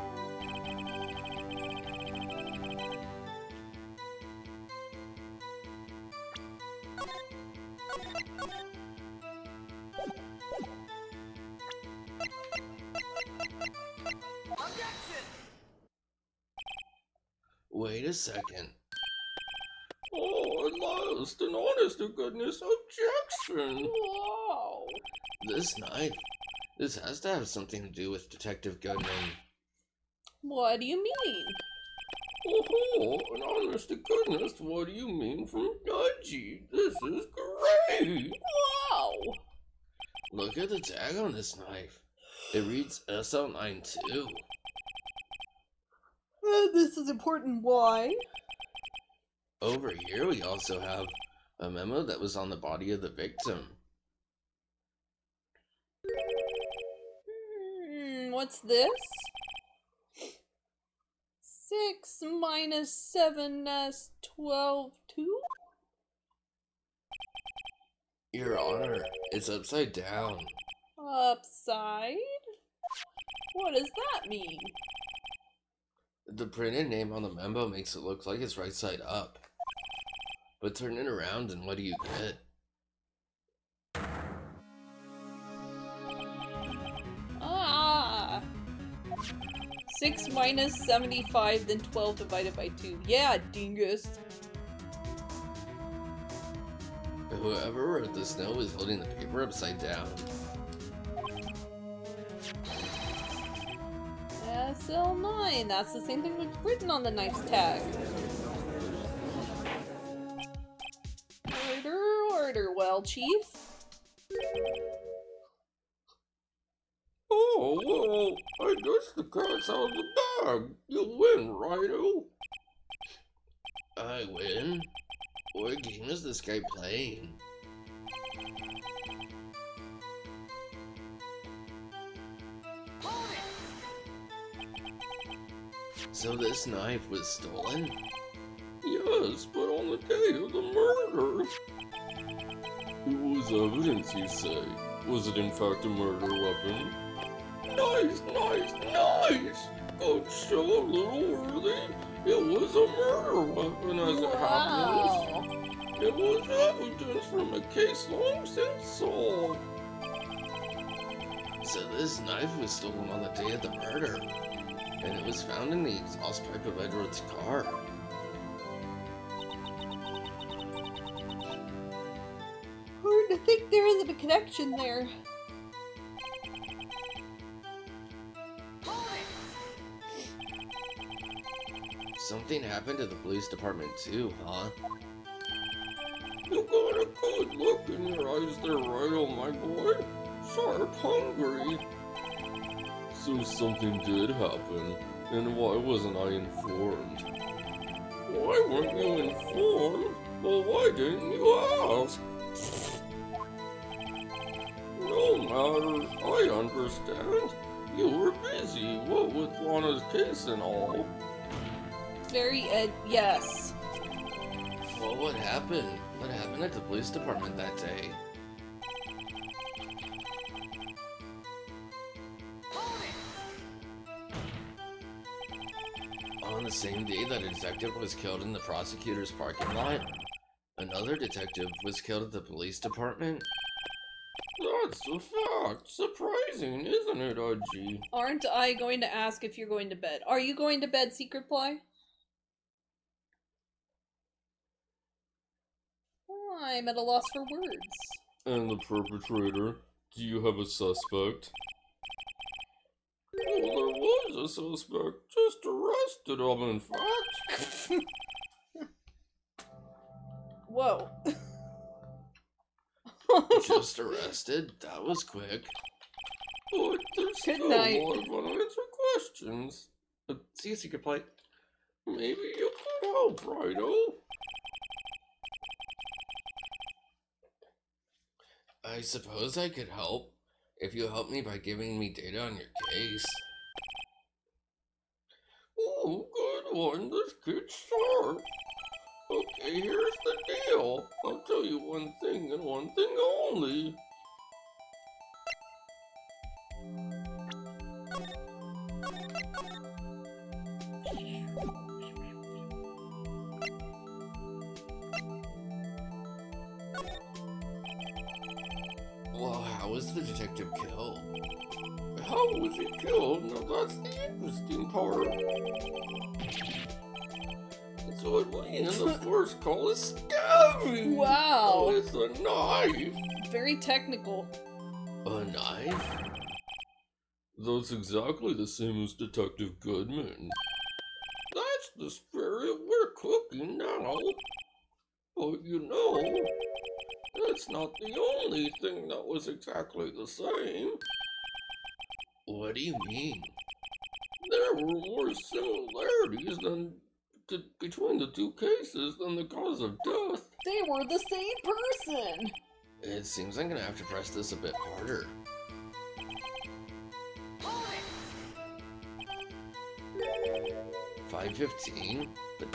Objection! Wait a second. Oh, at last, an honest-to-goodness objection! Wow. This knife. This has to have something to do with Detective Goodman. What do you mean? Oh, an honest-to-goodness, what do you mean from Nudgy? This is great! Wow. Look at the tag on this knife. It reads SL92. This is important. Why? Over here we also have a memo that was on the body of the victim. What's this? 6 minus 7 is 12, 2? Your Honor, it's upside down. Upside? What does that mean? The printed name on the memo makes it look like it's right side up. But turn it around and what do you get? Ah! 6 minus 75, then 12 divided by 2. Yeah, dingus. Whoever wrote this note was holding the paper upside down. SL9, that's the same thing that's written on the knife's tag. Order, well, Chief. Oh, well, I guess the cat's out of the bag. You win, Righto. I win? What game is this guy playing? So this knife was stolen? Yes, but on the day of the murder. It was evidence, you say. Was it in fact a murder weapon? Nice! Coach, show a little early. It was a murder weapon as it happens. It was evidence from a case long since solved. So this knife was stolen on the day of the murder. And it was found in the exhaust pipe of Edward's car. Hard to think there isn't a connection there. Something happened to the police department too, huh? You got a good look in your eyes there, Righto, my boy. Sharp hungry. So something did happen, and why wasn't I informed? Why weren't you informed? Well, why didn't you ask? No matter, I understand. You were busy, what with Lana's case and all. Very, yes. Well, what happened? What happened at the police department that day? On the same day that a detective was killed in the prosecutor's parking lot, Another detective was killed at the police department? That's a fact. Surprising, isn't it, Audrey? Aren't I going to ask if you're going to bed? Are you going to bed, Secret Ply? I'm at a loss for words. And the perpetrator? Do you have a suspect? Well, there was a suspect. Just arrested him, in fact. Whoa. Just arrested? That was quick. But there's Good still night. a lot of unanswered questions. See you, Secret Plate. Maybe you could help, Righto. I suppose I could help if you help me by giving me data on your case. Oh, good one. This kid's sharp. Okay, here's the deal. I'll tell you one thing and one thing only. Well, how was the detective killed? How was he killed? Now that's the interesting part. It's what we in the first call a stabbing. Wow. With a knife. Very technical. A knife? That's exactly the same as Detective Goodman. That's the spirit we're cooking now. But you know, that's not the only thing that was exactly the same. What do you mean? There were more similarities between the two cases than the cause of death. They were the same person. It seems I'm gonna have to press this a bit harder. 5:15? But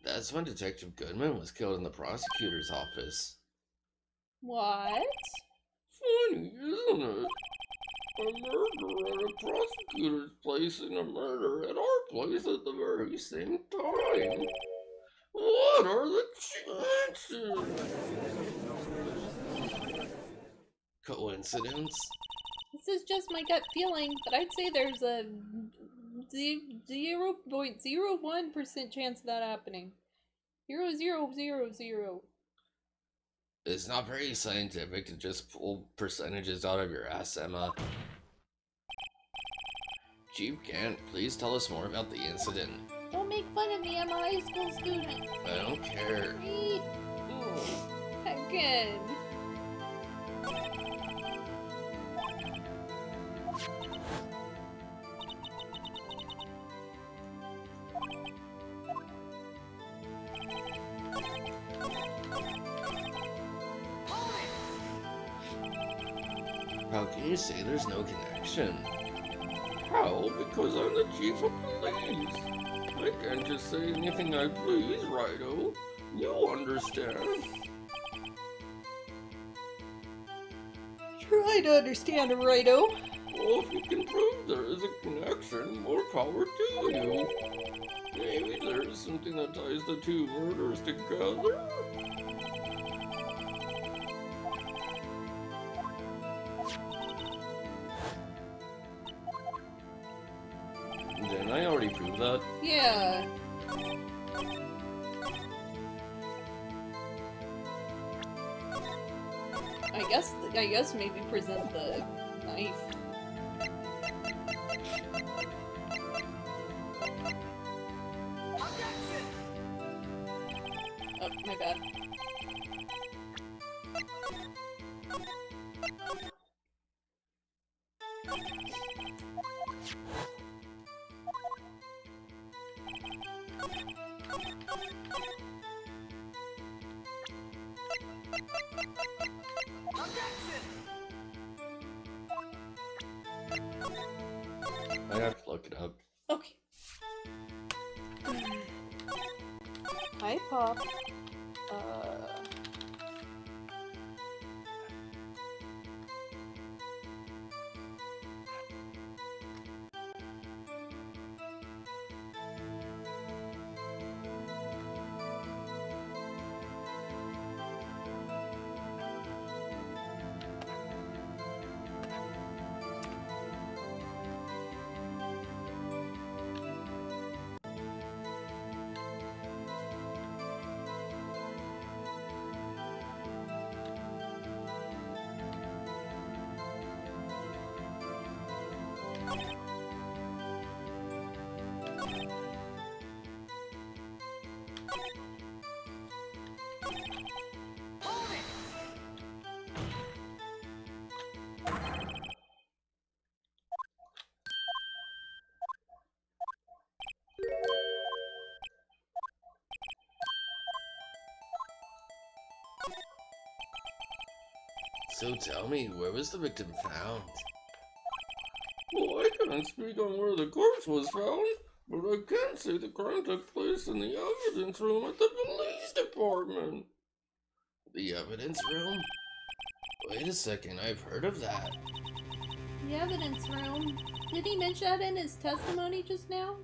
that's when Detective Goodman was killed in the prosecutor's office. What? Funny, isn't it? A murder at a prosecutor's place and a murder at our place at the very same time. What are the chances? Coincidence? This is just my gut feeling, but I'd say there's a 0.01% chance of that happening. 0.000. It's not very scientific to just pull percentages out of your ass, Emma. Chief Kent, please tell us more about the incident. Don't make fun of me, I'm a high school student. I don't care. Again. How can you say there's no connection? How? Because I'm the chief of police. I can't just say anything I please, Righto. You understand? Try to understand, Righto. Well, if you can prove there is a connection, more power to you. Maybe there is something that ties the two murders together? Didn't I already prove that? Yeah. I guess maybe present the knife. Oh, my bad. I have to look it up. Okay. Hi, Pop. So tell me, where was the victim found? Well, I can't speak on where the corpse was found, but I can say the crime took place in the evidence room at the police department. The evidence room? Wait a second, I've heard of that. The evidence room. Did he mention that in his testimony just now?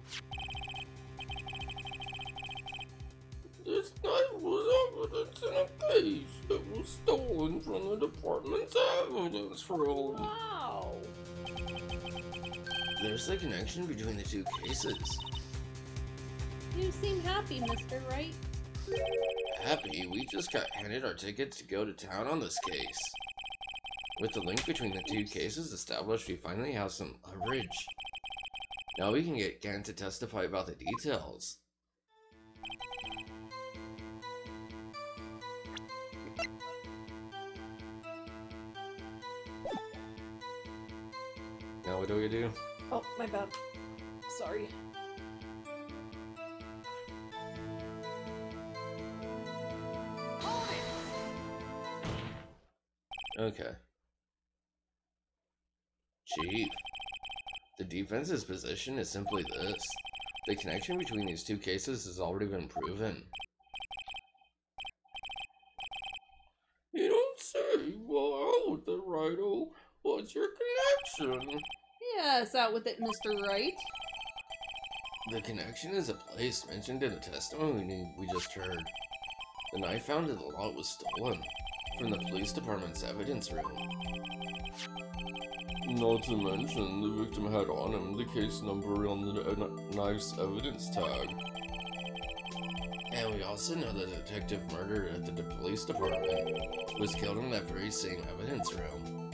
This knife was evidence in a case that was stolen from the department's evidence room. Wow. There's a connection between the two cases. You seem happy, Mr. Wright. Happy, we just got handed our ticket to go to town on this case. With the link between the two cases established, we finally have some leverage. Now we can get Gan to testify about the details. Now what do we do? Oh, my bad. Sorry. Okay. Chief, the defense's position is simply this. The connection between these two cases has already been proven. You don't say. Well, out with it, Righto. What's your connection? Yes, out with it, Mr. Wright. The connection is a place mentioned in the testimony we just heard. The knife found in the lot was stolen from the police department's evidence room. Not to mention, the victim had on him the case number on the knife's evidence tag. And we also know the detective murdered at the police department was killed in that very same evidence room.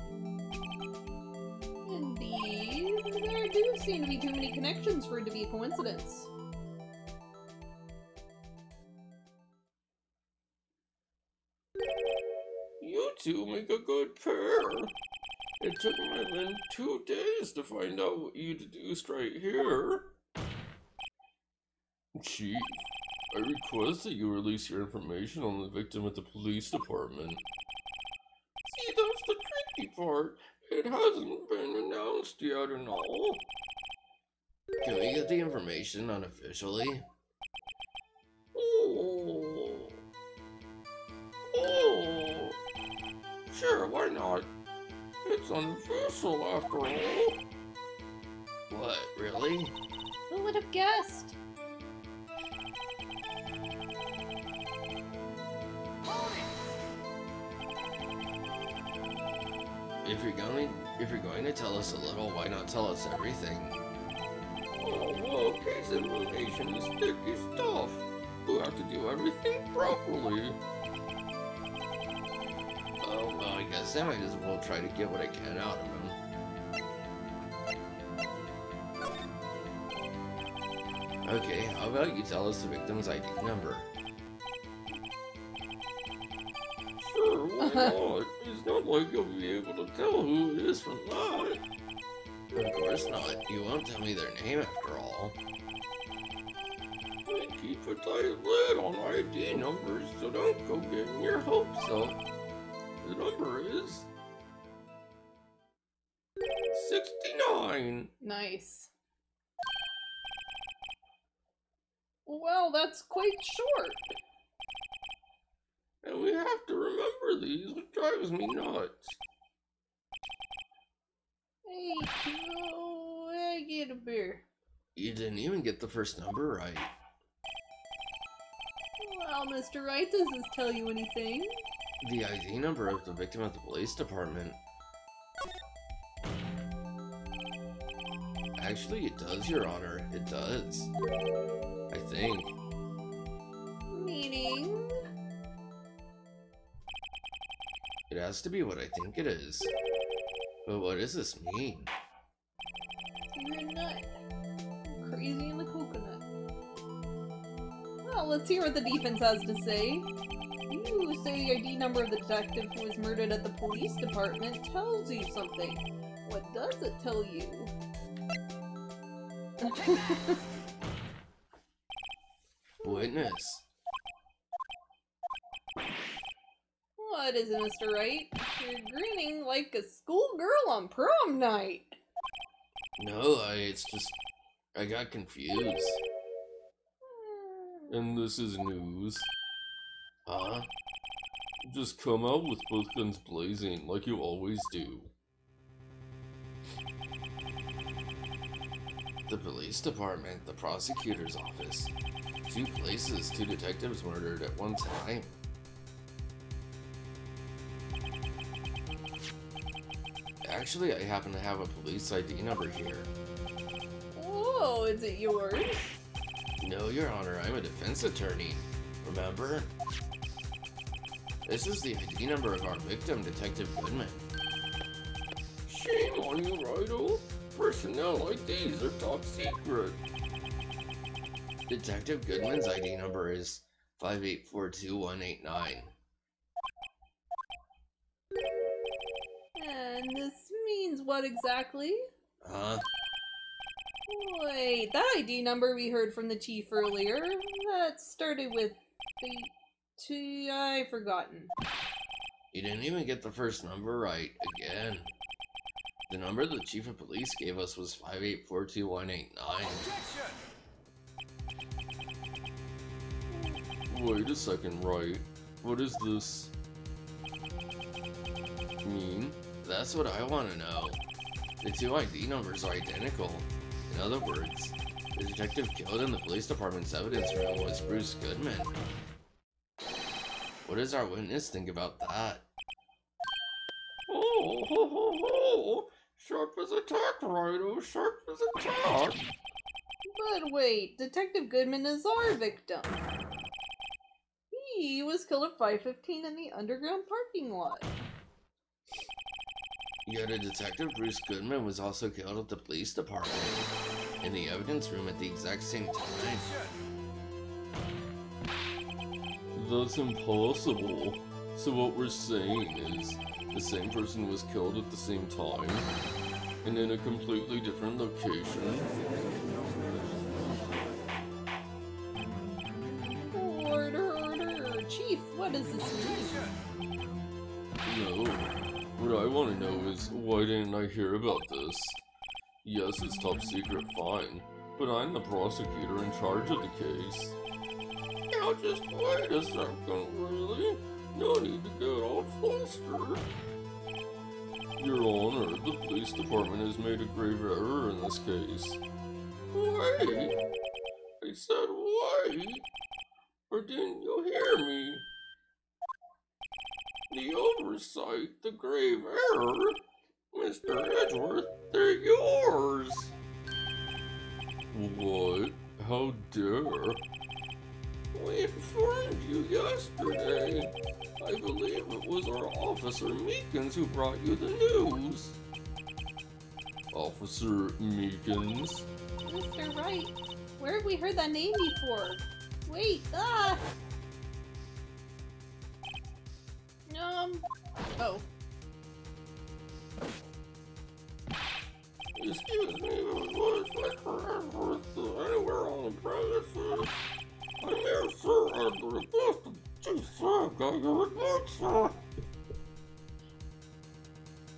Indeed. There do seem to be too many connections for it to be a coincidence. You two make a good pair. It took more than 2 days to find out what you deduced right here. Chief, I request that you release your information on the victim at the police department. See, that's the tricky part. It hasn't been announced yet and all. Can we get the information unofficially? Oh. Sure, why not? It's unofficial after all. What, really? Who would have guessed? If you're going to tell us a little, why not tell us everything? Oh, well, case information is sticky stuff. We have to do everything properly. Oh, well, I guess I might as well try to get what I can out of him. Okay, how about you tell us the victim's ID number? Sure, why not? It's not like you'll be able to tell who it is from that. Of course not. You won't tell me their name after all. I keep a tight lid on ID numbers, so don't go getting your hopes up. The number is 69. Nice. Well, that's quite short. And we have to remember these, which drives me nuts. Hey, I get a beer. You didn't even get the first number right. Well, Mr. Wright, does this tell you anything? The ID number of the victim at the police department. Actually, it does, Your Honor. It does. I think. Meaning? It has to be what I think it is. But what does this mean? You're a nut. You're crazy in the coconut. Well, let's hear what the defense has to say. You say the ID number of the detective who was murdered at the police department tells you something. What does it tell you? Witness. What is it, Mr. Wright? You're grinning like a schoolgirl on prom night. No, it's just, I got confused. And this is news. Huh? Just come out with both guns blazing, like you always do. The police department, the prosecutor's office. 2 places, 2 detectives murdered at one time. Actually, I happen to have a police ID number here. Whoa, is it yours? No, Your Honor, I'm a defense attorney. Remember? This is the ID number of our victim, Detective Goodman. Shame on you, Wright. Personnel like these are top secret. Detective Goodman's ID number is 5842189. And this means what exactly? Huh? Wait, that ID number we heard from the chief earlier, that started with I've forgotten. You didn't even get the first number right, again. The number the chief of police gave us was 5842189. Objection! Wait a second, Wright. What is this mean? That's what I want to know. The 2 ID numbers are identical. In other words, the detective killed in the police department's evidence room was Bruce Goodman. What does our witness think about that? Oh, ho, ho, ho. Sharp as a tack, Wright. Sharp as a tack. But wait, Detective Goodman is our victim. He was killed at 5:15 in the underground parking lot. Yet a detective, Bruce Goodman, was also killed at the police department in the evidence room at the exact same time. That's impossible. So what we're saying is, the same person was killed at the same time, and in a completely different location. Order! Chief, what does this mean? No. What I want to know is, why didn't I hear about this? Yes, it's top secret, fine, but I'm the prosecutor in charge of the case. Now just wait a second, really? No need to get all flustered. Your Honor, the police department has made a grave error in this case. Wait! I said wait! Or didn't you hear me? The oversight, the grave error? Mr. Edgeworth, they're yours! What? How dare? We informed you yesterday. I believe it was our Officer Meekins who brought you the news. Officer Meekins? Mr. Wright, where have we heard that name before? Wait, oh. Excuse me, was Mr. Edgeworth anywhere on the premises? I'm here, sir, at the request of Chief Sam. Got your report, sir.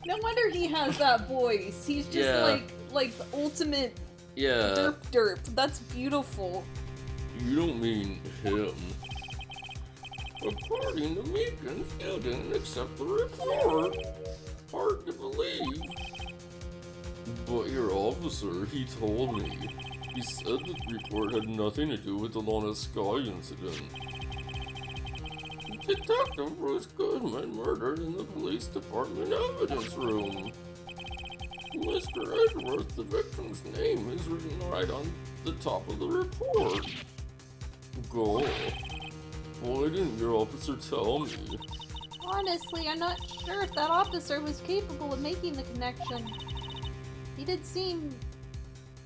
No wonder he has that voice. He's just Yeah. like the ultimate Yeah, derp. That's beautiful. you don't mean him. According to Meekins, you didn't accept the report. Hard to believe. But your officer, he told me. He said the report had nothing to do with the Lana Sky incident. Detective Bruce Goodman murdered in the police department evidence room. Mr. Edgeworth, the victim's name is written right on the top of the report. Go. Why didn't your officer tell me? Honestly, I'm not sure if that officer was capable of making the connection. He did seem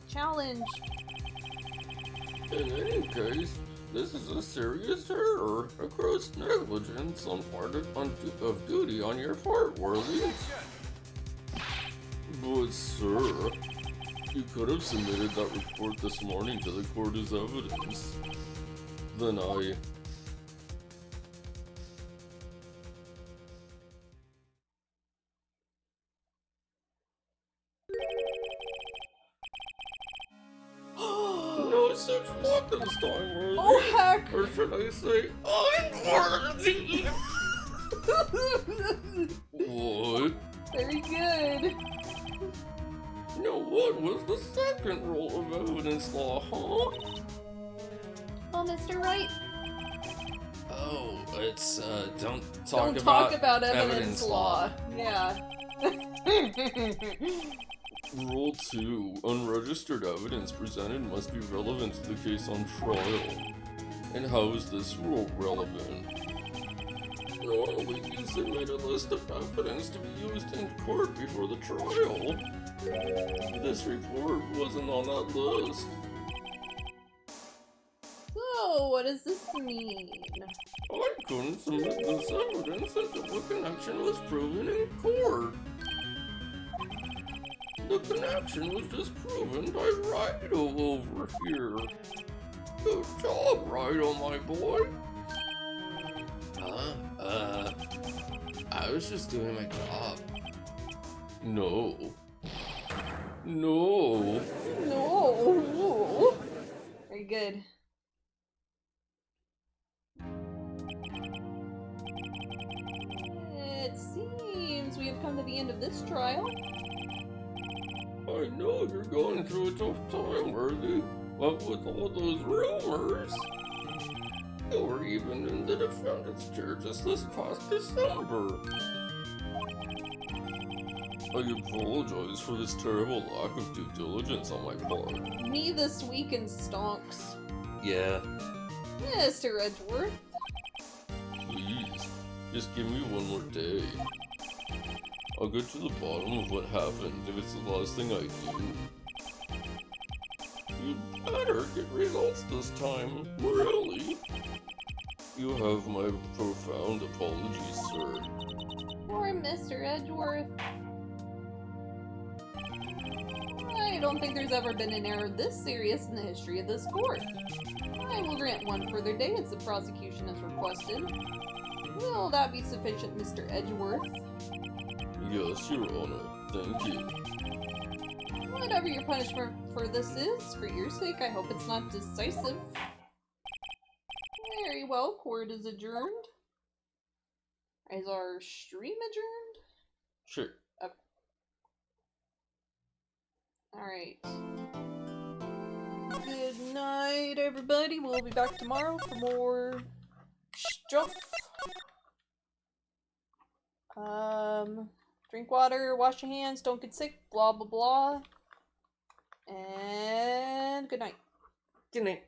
challenged. In any case, this is a serious error, a gross negligence on part of duty on your part, Worthy. But sir, you could have submitted that report this morning to the court as evidence. Then such luck this time, Worthy. Oh heck! Or should I say, I'm worthy! What? Very good. Now what was the second rule of evidence law, huh? Oh, Mr. Wright. Oh, it's, don't Don't talk about evidence law. Yeah. Rule 2. Unregistered evidence presented must be relevant to the case on trial. And how is this rule relevant? Normally, you submit a list of evidence to be used in court before the trial. This report wasn't on that list. So, what does this mean? I couldn't submit this evidence until the connection was proven in court. The connection was just proven by Wright over here. Good job, Wright, my boy. I was just doing my job. No. No. No. Very good. It seems we have come to the end of this trial. I know you're going through a tough time, Worthy, but with all those rumors, you were even in the defendant's chair just this past December. I apologize for this terrible lack of due diligence on my part. Me this week in stonks. Yeah. Mr. Edgeworth. Please, just give me one more day. I'll get to the bottom of what happened if it's the last thing I do. You'd better get results this time, really. You have my profound apologies, sir. Poor Mr. Edgeworth. I don't think there's ever been an error this serious in the history of this court. I will grant one further day as the prosecution has requested. Will that be sufficient, Mr. Edgeworth? Yes, Your Honor. Thank you. Whatever your punishment for this is, for your sake, I hope it's not decisive. Very well, court is adjourned. Is our stream adjourned? Sure. Okay. Alright. Good night, everybody. We'll be back tomorrow for more stuff. Drink water, wash your hands, don't get sick, blah blah blah. And good night. Good night.